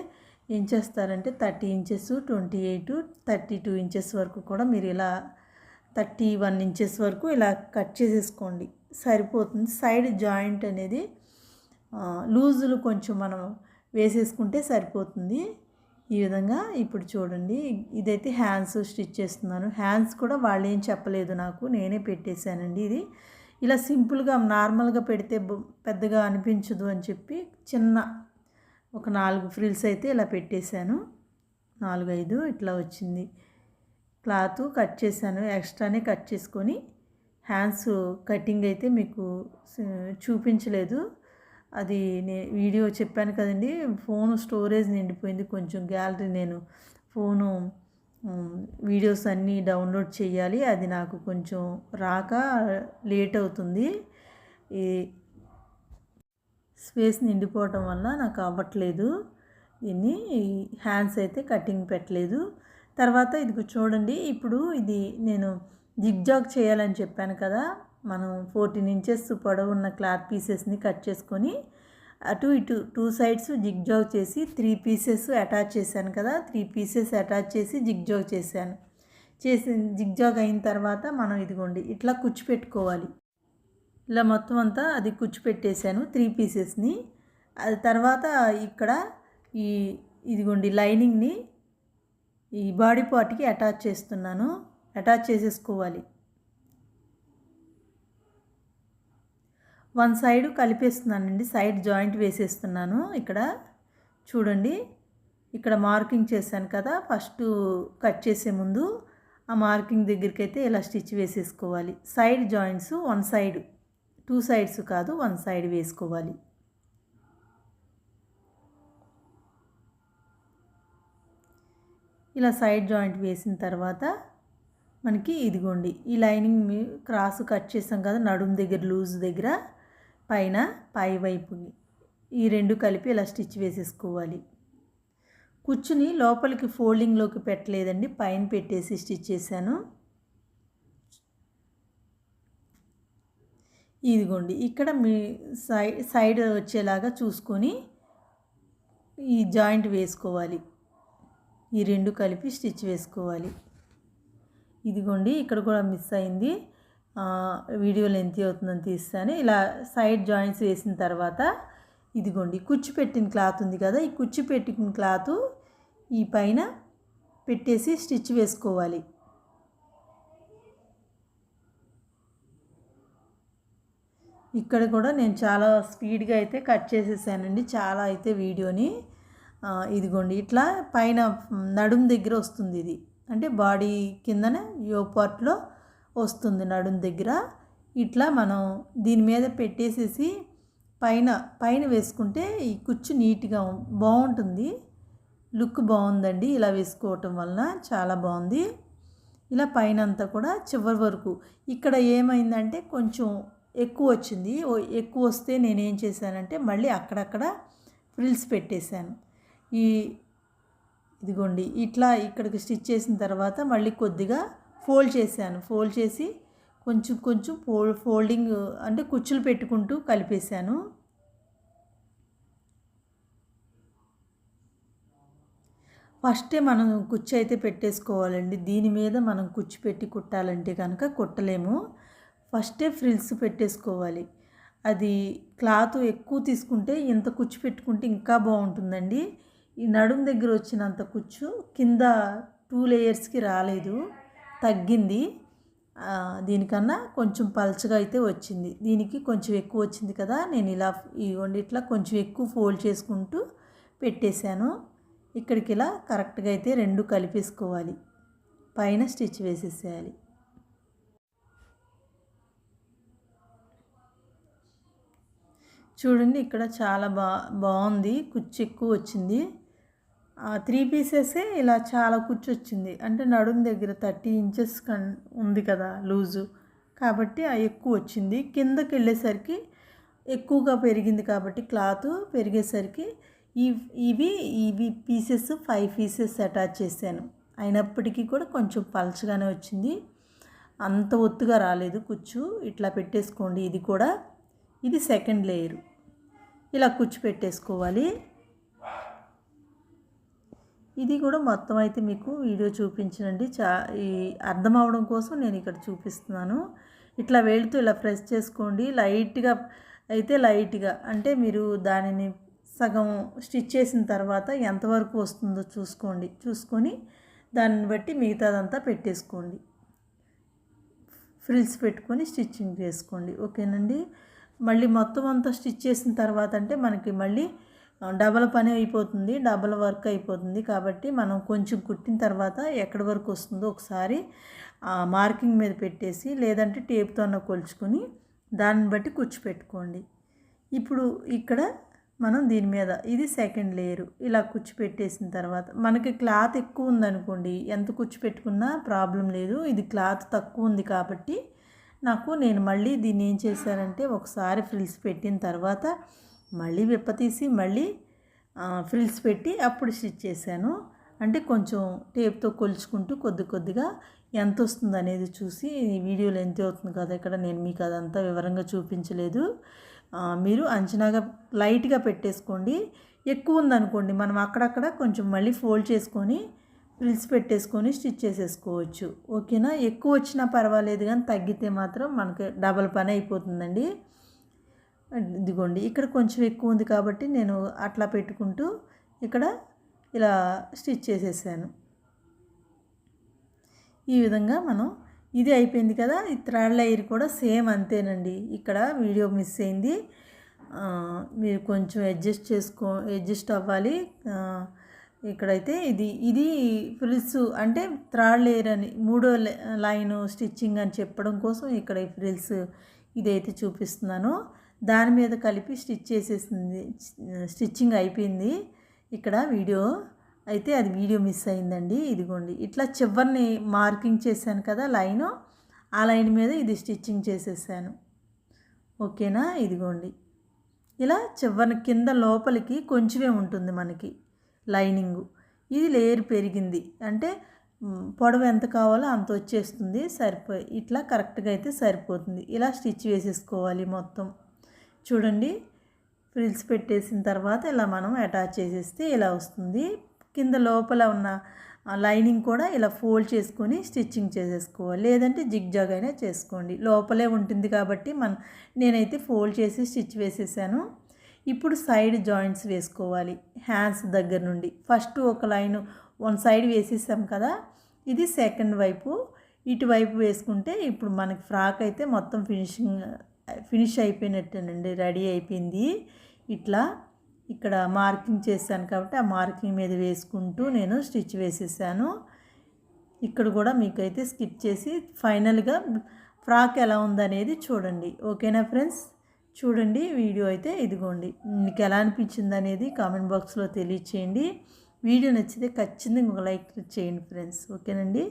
ఏం చేస్తారంటే 30 ఇంచెస్, 28, 32 ఇంచెస్ వరకు కూడా మీరు ఇలా 31 ఇంచెస్ వరకు ఇలా కట్ చేసేసుకోండి, సరిపోతుంది. సైడ్ జాయింట్ అనేది లూజులు కొంచెం మనం వేసేసుకుంటే సరిపోతుంది. ఈ విధంగా ఇప్పుడు చూడండి ఇదైతే హ్యాండ్స్ స్టిచ్ చేస్తున్నాను. హ్యాండ్స్ కూడా వాళ్ళు ఏం చెప్పలేదు నాకు, నేనే పెట్టేశానండి. ఇది ఇలా సింపుల్గా నార్మల్గా పెడితే పెద్దగా అనిపించదు అని చెప్పి చిన్న ఒక 4 ఫ్రిల్స్ అయితే ఇలా పెట్టేశాను. 4-5 ఇట్లా వచ్చింది. క్లాత్ కట్ చేశాను, ఎక్స్ట్రానే కట్ చేసుకొని. హ్యాండ్స్ కటింగ్ అయితే మీకు చూపించలేదు, అది వీడియో చెప్పాను కదండి. ఫోను స్టోరేజ్ నిండిపోయింది కొంచెం, గ్యాలరీ నేను ఫోను వీడియోస్ అన్నీ డౌన్లోడ్ చేయాలి, అది నాకు కొంచెం రాక లేట్ అవుతుంది. ఈ స్పేస్ నిండిపోవటం వల్ల నాకు అవ్వట్లేదు. దీన్ని హ్యాండ్స్ అయితే కటింగ్ పెట్టలేదు. తర్వాత ఇది చూడండి, ఇప్పుడు ఇది నేను జిగ్జాగ్ చేయాలని చెప్పాను కదా. మనం 14 ఇంచెస్ పొడవు ఉన్న క్లాత్ పీసెస్ని కట్ చేసుకొని అటు ఇటు 2 సైడ్స్ జిగ్జాగ్ చేసి 3 పీసెస్ అటాచ్ చేశాను కదా. 3 పీసెస్ అటాచ్ చేసి జిగ్జాగ్ చేశాను. జిగ్జాగ్ అయిన తర్వాత మనం ఇదిగోండి ఇట్లా కుచ్చు పెట్టుకోవాలి. ఇలా మొత్తం అంతా అది కుచ్చు పెట్టేశాను 3 పీసెస్ని. అది తర్వాత ఇక్కడ ఇదిగోండి లైనింగ్ని ఈ బాడీ పార్ట్కి అటాచ్ చేస్తున్నాను. అటాచ్ చేసేసుకోవాలి. 1 సైడ్ కలిపేస్తున్నానండి, సైడ్ జాయింట్ వేసేస్తున్నాను. ఇక్కడ చూడండి, ఇక్కడ మార్కింగ్ చేశాను కదా ఫస్ట్ కట్ చేసే ముందు, ఆ మార్కింగ్ దగ్గరికి అయితే ఇలా స్టిచ్ వేసేసుకోవాలి. సైడ్ జాయింట్స్ 1 సైడ్, 2 సైడ్స్ కాదు 1 సైడ్ వేసుకోవాలి. ఇలా సైడ్ జాయింట్ వేసిన తర్వాత మనకి ఇదిగోండి ఈ లైనింగ్ క్రాస్ కట్ చేసాం కదా నడుము దగ్గర లూజ్ దగ్గర పైన పై వైపు ఈ రెండు కలిపి ఇలా స్టిచ్ వేసేసుకోవాలి. కుచ్చుని లోపలికి ఫోల్డింగ్లోకి పెట్టలేదండి, పైన పెట్టేసి స్టిచ్ చేశాను. ఇదిగోండి ఇక్కడ మీ సైడ్ వచ్చేలాగా చూసుకొని ఈ జాయింట్ వేసుకోవాలి. ఈ రెండు కలిపి స్టిచ్ వేసుకోవాలి. ఇదిగోండి ఇక్కడ కూడా మిస్ అయింది, వీడియో లెంత్ అవుతుందని తీస్తాను. ఇలా సైడ్ జాయింట్స్ వేసిన తర్వాత ఇదిగోండి కుచ్చు పెట్టిన క్లాత్ ఉంది కదా, ఈ కుచ్చు పెట్టిన క్లాత్ ఈ పైన పెట్టేసి స్టిచ్ వేసుకోవాలి. ఇక్కడ కూడా నేను చాలా స్పీడ్గా అయితే కట్ చేసేసానండి, చాలా అయితే వీడియోని. ఇదిగోండి ఇట్లా పైన నడుము దగ్గర వస్తుంది, ఇది అంటే బాడీ కిందనే యో పార్ట్లో వస్తుంది నడుము దగ్గర. ఇట్లా మనం దీని మీద పెట్టేసేసి పైన వేసుకుంటే ఈ కుచ్చు నీట్గా బాగుంటుంది, లుక్ బాగుందండి. ఇలా వేసుకోవటం వలన చాలా బాగుంది. ఇలా పైన అంతా కూడా చివరి వరకు. ఇక్కడ ఏమైందంటే కొంచెం ఎక్కువ వచ్చింది, ఎక్కువ వస్తే నేనేం చేశానంటే మళ్ళీ అక్కడక్కడ ఫ్రిల్స్ పెట్టేశాను. ఇదిగోండి ఇట్లా ఇక్కడికి స్టిచ్ చేసిన తర్వాత మళ్ళీ కొద్దిగా ఫోల్డ్ చేశాను. ఫోల్డ్ చేసి కొంచెం ఫోల్డింగ్ అంటే కుచ్చులు పెట్టుకుంటూ కలిపేశాను. ఫస్టే మనం కుచ్చు అయితే పెట్టేసుకోవాలండి. దీని మీద మనం కుచ్చు పెట్టి కుట్టాలంటే కనుక కుట్టలేము. ఫస్టే ఫ్రిల్స్ పెట్టేసుకోవాలి. అది క్లాత్ ఎక్కువ తీసుకుంటే ఇంత కుచ్చు పెట్టుకుంటే ఇంకా బాగుంటుందండి. ఈ నడుము దగ్గర వచ్చినంత కుచ్చు కింద 2 లేయర్స్కి రాలేదు, తగ్గింది. దీనికన్నా కొంచెం పల్చగా అయితే వచ్చింది. దీనికి కొంచెం ఎక్కువ వచ్చింది కదా, నేను ఇలా ఇట్లా కొంచెం ఎక్కువ ఫోల్డ్ చేసుకుంటూ పెట్టేశాను. ఇక్కడికి ఇలా కరెక్ట్గా అయితే రెండు కలిపేసుకోవాలి, పైన స్టిచ్ వేసేసేయాలి. చూడండి ఇక్కడ చాలా బాగుంది, కుచ్చు ఎక్కువ వచ్చింది. 3 పీసెసే ఇలా చాలా కుచ్చు వచ్చింది. అంటే నడుము దగ్గర 30 ఇంచెస్ ఉంది కదా లూజు, కాబట్టి ఎక్కువ వచ్చింది. కిందకి వెళ్ళేసరికి ఎక్కువగా పెరిగింది కాబట్టి క్లాత్ పెరిగేసరికి ఇవి పీసెస్ 5 పీసెస్ అటాచ్ చేశాను. అయినప్పటికీ కూడా కొంచెం పలచగానే వచ్చింది, అంత ఒత్తుగా రాలేదు కుచ్చు. ఇట్లా పెట్టేసుకోండి. ఇది సెకండ్ లేయరు. ఇలా కుచ్చు పెట్టేసుకోవాలి. ఇది కూడా మొత్తం అయితే మీకు వీడియో చూపించనండి, ఈ అర్థం అవడం కోసం నేను ఇక్కడ చూపిస్తున్నాను. ఇట్లా వేలుతో ఇలా ప్రెస్ చేసుకోండి. లైట్గా అంటే మీరు దానిని సగం స్టిచ్ చేసిన తర్వాత ఎంతవరకు వస్తుందో చూసుకొని దాన్ని బట్టి మిగతాదంతా పెట్టేసుకోండి. ఫ్రిల్స్ పెట్టుకొని స్టిచ్చింగ్ చేసుకోండి. ఓకేనండి. మళ్ళీ మొత్తం అంతా స్టిచ్ చేసిన తర్వాత అంటే మనకి మళ్ళీ డబల్ పని అయిపోతుంది, డబల్ వర్క్ అయిపోతుంది. కాబట్టి మనం కొంచెం కుట్టిన తర్వాత ఎక్కడి వరకు వస్తుందో ఒకసారి మార్కింగ్ మీద పెట్టేసి లేదంటే టేప్తో అన్న కొలుచుకొని దాన్ని బట్టి కుచ్చు పెట్టుకోండి. ఇప్పుడు ఇక్కడ మనం దీని మీద ఇది సెకండ్ లేయరు. ఇలా కుచ్చు పెట్టేసిన తర్వాత మనకి క్లాత్ ఎక్కువ ఉందనుకోండి, ఎంత కుచ్చు పెట్టుకున్నా ప్రాబ్లం లేదు. ఇది క్లాత్ తక్కువ ఉంది కాబట్టి నేను మళ్ళీ దీన్ని ఏం చేశానంటే ఒకసారి ఫ్రిల్స్ పెట్టిన తర్వాత మళ్ళీ విప్పతీసి మళ్ళీ ఫ్రిల్స్ పెట్టి అప్పుడు స్టిచ్ చేశాను. అంటే కొంచెం టేప్తో కొలుచుకుంటూ కొద్దిగా ఎంత వస్తుంది అనేది చూసి, వీడియోలో ఎంత అవుతుంది కదా, ఇక్కడ నేను మీకు అదంతా వివరంగా చూపించలేదు. మీరు అంచనాగా లైట్గా పెట్టేసుకోండి. ఎక్కువ ఉందనుకోండి మనం అక్కడక్కడ కొంచెం మళ్ళీ ఫోల్డ్ చేసుకొని ఫ్రిల్స్ పెట్టేసుకొని స్టిచ్ చేసేసుకోవచ్చు. ఓకేనా. ఎక్కువ వచ్చినా పర్వాలేదు, కానీ తగ్గితే మాత్రం మనకి డబల్ పని అయిపోతుందండి. ఇదిగోండి ఇక్కడ కొంచెం ఎక్కువ ఉంది కాబట్టి నేను అట్లా పెట్టుకుంటూ ఇక్కడ ఇలా స్టిచ్ చేసేసాను. ఈ విధంగా మనం ఇది అయిపోయింది కదా. ఈ థర్డ్ లేయర్ కూడా సేమ్ అంతేనండి. ఇక్కడ వీడియో మిస్ అయింది, మీరు కొంచెం అడ్జస్ట్ అవ్వాలి. ఇక్కడైతే ఇది ఫ్రిల్స్ అంటే థర్డ్ లేయర్ అని, మూడో లైన్ స్టిచ్చింగ్ అని చెప్పడం కోసం ఇక్కడ ఈ ఫ్రిల్స్ ఇదైతే చూపిస్తున్నాను. దాని మీద కలిపి స్టిచ్ చేసేసింది, స్టిచ్చింగ్ అయిపోయింది ఇక్కడ వీడియో. అయితే అది వీడియో మిస్ అయిందండి. ఇదిగోండి ఇట్లా చివరిని మార్కింగ్ చేశాను కదా లైను, ఆ లైన్ మీద ఇది స్టిచ్చింగ్ చేసేసాను. ఓకేనా? ఇదిగోండి ఇలా చివరిని కింద లోపలికి కొంచెమే ఉంటుంది మనకి లైనింగు. ఇది లేయర్ పెరిగింది అంటే పొడవు ఎంత కావాలో అంత వచ్చేస్తుంది. ఇట్లా కరెక్ట్గా అయితే సరిపోతుంది. ఇలా స్టిచ్ వేసేసుకోవాలి మొత్తం. చూడండి ఫ్రిల్స్ పెట్టేసిన తర్వాత ఇలా మనం అటాచ్ చేసేస్తే ఇలా వస్తుంది. కింద లోపల ఉన్న లైనింగ్ కూడా ఇలా ఫోల్డ్ చేసుకొని స్టిచ్చింగ్ చేసేసుకోవాలి, లేదంటే జిగ్జాగ్ అయినా చేసుకోండి. లోపలే ఉంటుంది కాబట్టి నేనైతే ఫోల్డ్ చేసి స్టిచ్ వేసేసాను. ఇప్పుడు సైడ్ జాయింట్స్ వేసుకోవాలి. హ్యాండ్స్ దగ్గర నుండి ఫస్ట్ ఒక లైన్ వన్ సైడ్ వేసేసాం కదా, ఇది సెకండ్ వైపు ఇటువైపు వేసుకుంటే ఇప్పుడు మనకి ఫ్రాక్ అయితే మొత్తం ఫినిష్ అయిపోయినట్టేనండి, రెడీ అయిపోయింది. ఇట్లా ఇక్కడ మార్కింగ్ చేశాను కాబట్టి ఆ మార్కింగ్ మీద వేసుకుంటూ నేను స్టిచ్ వేసేసాను. ఇక్కడ కూడా మీకైతే స్కిప్ చేసి ఫైనల్గా ఫ్రాక్ ఎలా ఉందనేది చూడండి. ఓకేనా ఫ్రెండ్స్? చూడండి వీడియో అయితే ఇదిగోండి. మీకు ఎలా అనిపించింది అనేది కామెంట్ బాక్స్లో తెలియచేయండి. వీడియో నచ్చితే ఖచ్చితంగా ఒక లైక్ చేయండి ఫ్రెండ్స్. ఓకేనండి?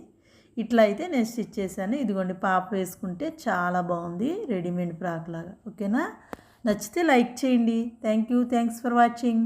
ఇట్లా అయితే నేను స్టిచ్ చేశాను. ఇదిగోండి పాప వేసుకుంటే చాలా బాగుంది, రెడీమేడ్ ఫ్రాక్ లాగా. ఓకేనా? నచ్చితే లైక్ చేయండి. Thanks for watching.